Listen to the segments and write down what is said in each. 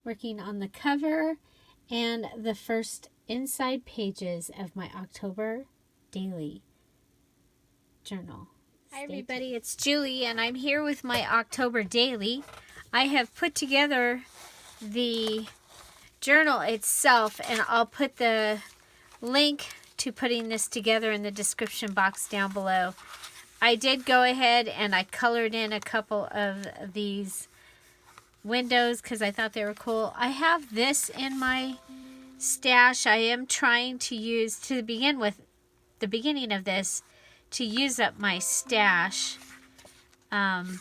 working on the cover and the first inside pages of my October daily journal. Hi everybody, it's Julie and I'm here with my October daily. I have put together the journal itself and I'll put the link to putting this together in the description box down below. I did go ahead and I colored in a couple of these windows because I thought they were cool. I have this in my stash. I am trying to use, to begin with, the beginning of this, to use up my stash. And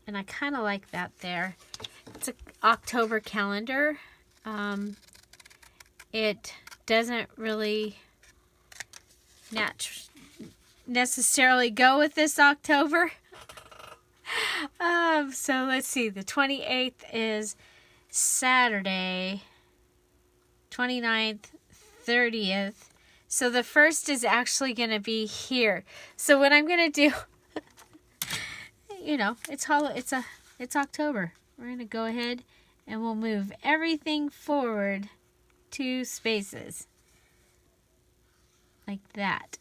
I kind of like that there. It's an October calendar. It doesn't really necessarily go with this October. So let's see. The 28th is Saturday. 29th, 30th. So the first is actually going to be here. So what I'm going to do, you know, it's October. We're going to go ahead and we'll move everything forward 2 spaces. Like that.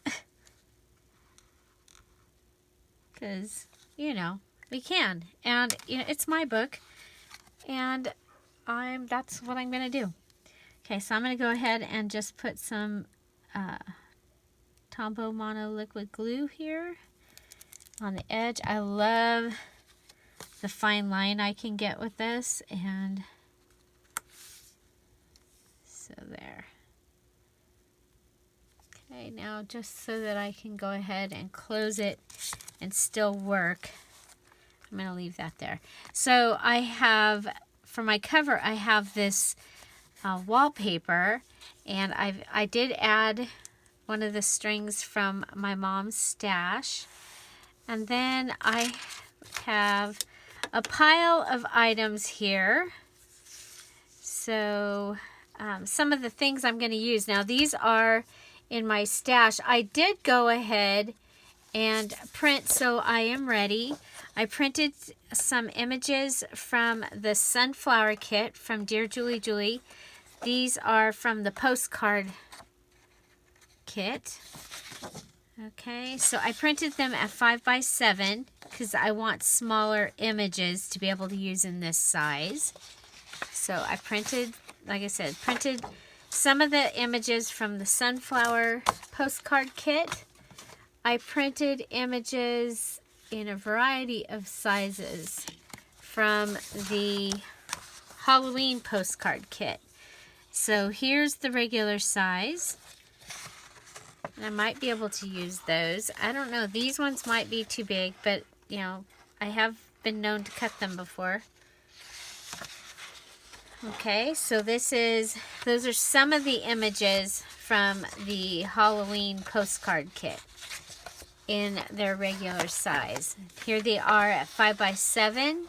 Because, you know, we can. And, you know, it's my book. And that's what I'm going to do. Okay, so I'm going to go ahead and just put some Tombow Mono liquid glue here on the edge. I love the fine line I can get with this. And so there. Okay, now just so that I can go ahead and close it and still work, I'm going to leave that there. So I have, for my cover, I have this wallpaper, and I did add one of the strings from my mom's stash. And then I have a pile of items here. So some of the things I'm going to use. Now these are in my stash. I did go ahead and print, so I am ready. I printed some images from the sunflower kit from Dear Julie Julie. These are from the postcard kit. Okay, so I printed them at 5x7 because I want smaller images to be able to use in this size. So I printed, like I said, printed some of the images from the sunflower postcard kit. I printed images in a variety of sizes from the Halloween postcard kit. So here's the regular size. And I might be able to use those. I don't know. These ones might be too big, but, you know, I have been known to cut them before. Okay, so those are some of the images from the Halloween postcard kit in their regular size. Here they are at 5x7.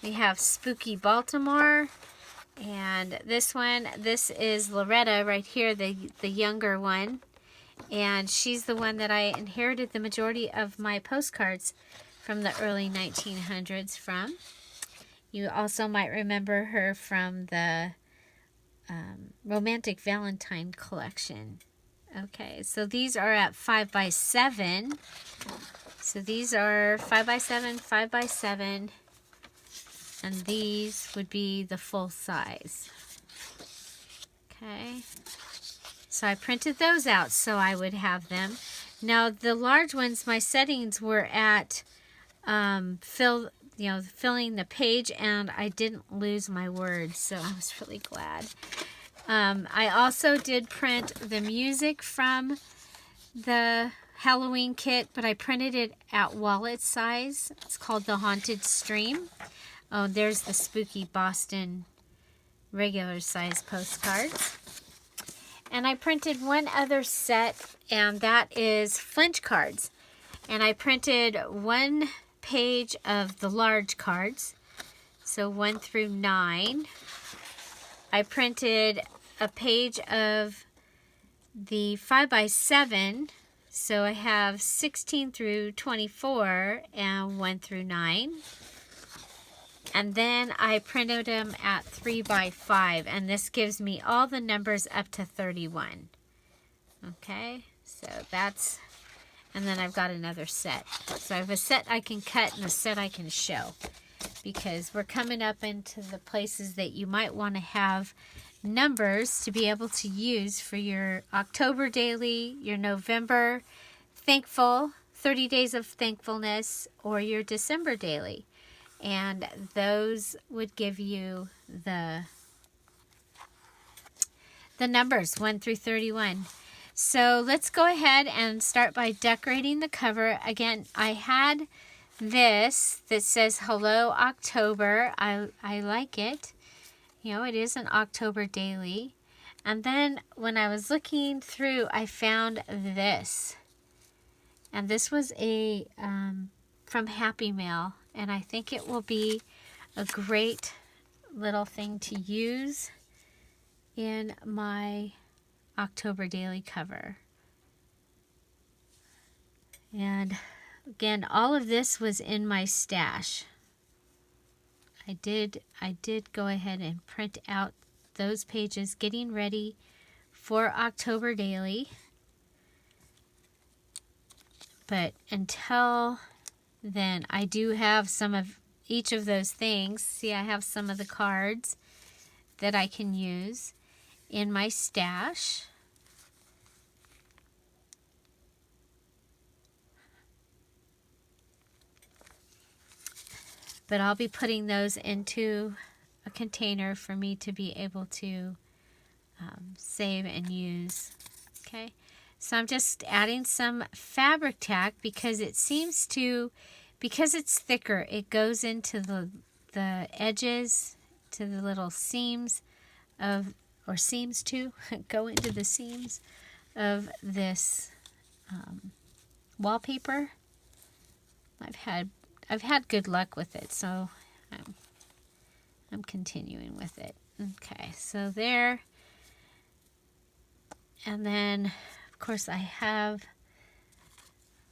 We have Spooky Baltimore. And this is Loretta right here, the younger one. And she's the one that I inherited the majority of my postcards from the early 1900s from. You also might remember her from the Romantic Valentine collection. Okay, so these are at 5x7. So these are 5x7, 5x7. And these would be the full size. Okay. So I printed those out so I would have them. Now the large ones, my settings were at filling the page, and I didn't lose my words, so I was really glad. I also did print the music from the Halloween kit, but I printed it at wallet size. It's called the Haunted Stream. Oh, there's the Spooky Boston regular size postcards. And I printed one other set, and that is Flinch cards. And I printed 1 page of the large cards, so 1 through 9. I printed a page of the 5x7, so I have 16 through 24 and 1 through 9. And then I printed them at 3 by 5, and this gives me all the numbers up to 31. Okay, so that's, and then I've got another set. So I have a set I can cut and a set I can show, because we're coming up into the places that you might want to have numbers to be able to use for your October daily, your November thankful, 30 days of thankfulness, or your December daily. And those would give you the numbers 1 through 31. So let's go ahead and start by decorating the cover. Again, I had this that says Hello October. I like it. You know, it is an October daily. And then when I was looking through, I found this. And this was a from Happy Mail. And I think it will be a great little thing to use in my October daily cover. And again, all of this was in my stash. I did go ahead and print out those pages getting ready for October daily. But until then, I do have some of each of those things. See, I have some of the cards that I can use in my stash. But I'll be putting those into a container for me to be able to save and use. Okay, so I'm just adding some fabric tack because it seems to, because it's thicker, it goes into the edges, to the little seams of, or seems to go into the seams of this wallpaper. I've had good luck with it, so I'm continuing with it. Okay, so there. And then, of course, I have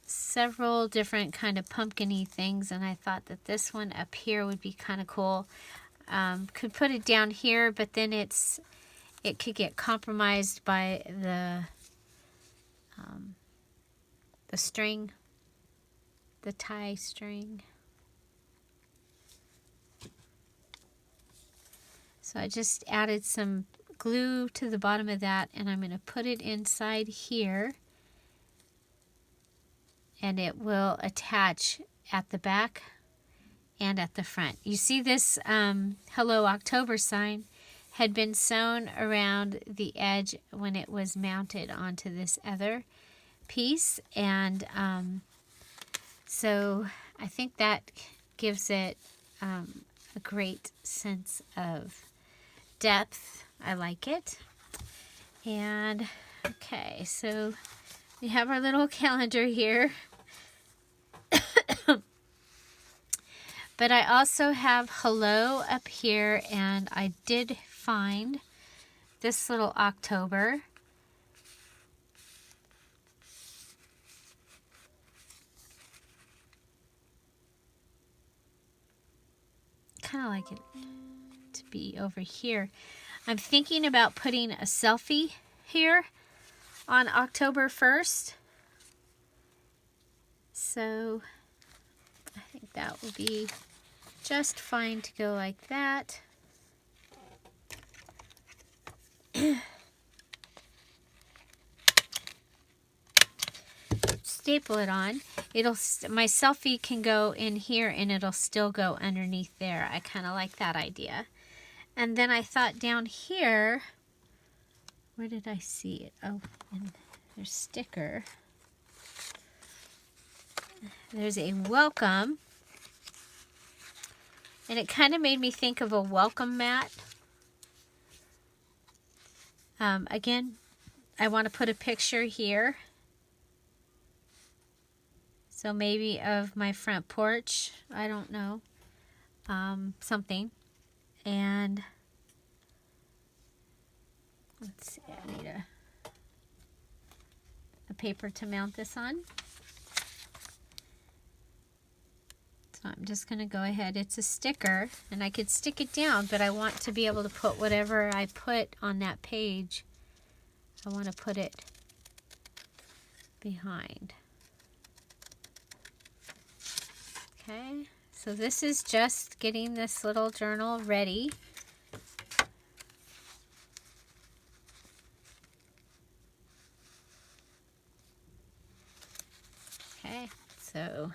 several different kind of pumpkin-y things, and I thought that this one up here would be kind of cool. Could put it down here, but then it could get compromised by the string, the tie string. So I just added some glue to the bottom of that, and I'm going to put it inside here, and it will attach at the back and at the front. You see this Hello October sign had been sewn around the edge when it was mounted onto this other piece, and so I think that gives it a great sense of depth. I like it. And okay, so we have our little calendar here. But I also have hello up here, and I did find this little October. Kind of like it to be over here. I'm thinking about putting a selfie here on October 1st. So I think that will be just fine to go like that. Staple it on. My selfie can go in here and it'll still go underneath there. I kind of like that idea. And then I thought down here, where did I see it? Oh, and there's sticker. There's a welcome. And it kind of made me think of a welcome mat. Again, I want to put a picture here. So maybe of my front porch. I don't know. Something. And let's see, I need a paper to mount this on. So I'm I'm just going to go ahead. It's a sticker, and I could stick it down, but I want to be able to put whatever I put on that page. I want to put it behind. Okay, so this is just getting this little journal ready. Okay, so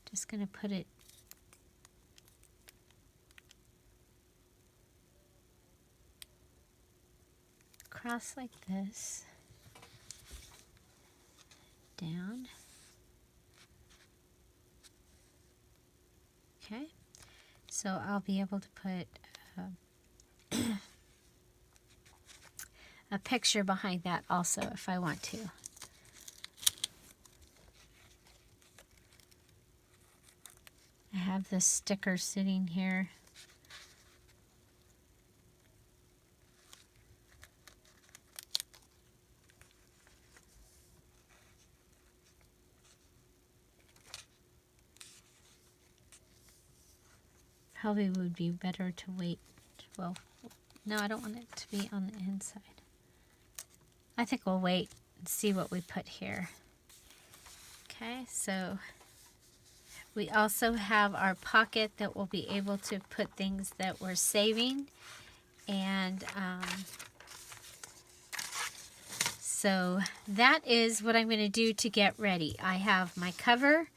just going to put it across like this, down. Okay, so I'll be able to put a picture behind that also if I want to. I have this sticker sitting here. Probably would be better to wait. Well, no, I don't want it to be on the inside. I think we'll wait and see what we put here. Okay, so we also have our pocket that we'll be able to put things that we're saving. And so that is what I'm going to do to get ready. I have my cover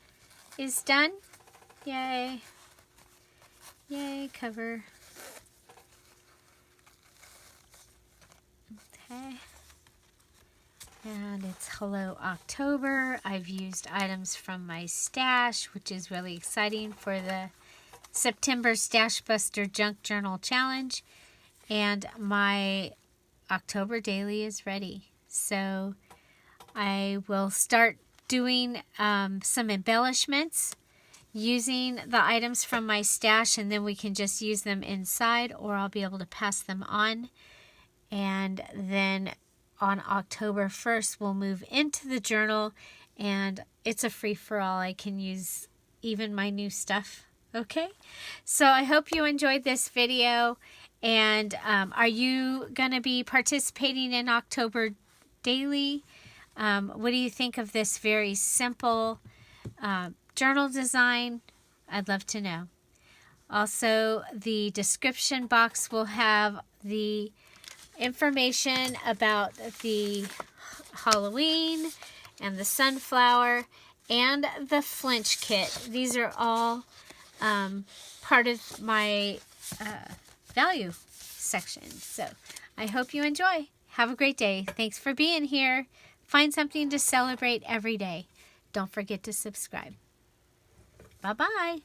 is done. Yay. Yay, cover. Okay. And it's Hello October. I've used items from my stash, which is really exciting for the September Stash Buster Junk Journal Challenge. And my October daily is ready. So I will start doing some embellishments using the items from my stash, and then we can just use them inside, or I'll be able to pass them on. And then on October 1st, we'll move into the journal, and it's a free-for-all. I can use even my new stuff. Okay, so I hope you enjoyed this video. And are you going to be participating in October Daily? What do you think of this very simple journal design? I'd love to know. Also, the description box will have the information about the Halloween and the sunflower and the flinch kit. These are all part of my value section. So I hope you enjoy. Have a great day. Thanks for being here. Find something to celebrate every day. Don't forget to subscribe. Bye-bye.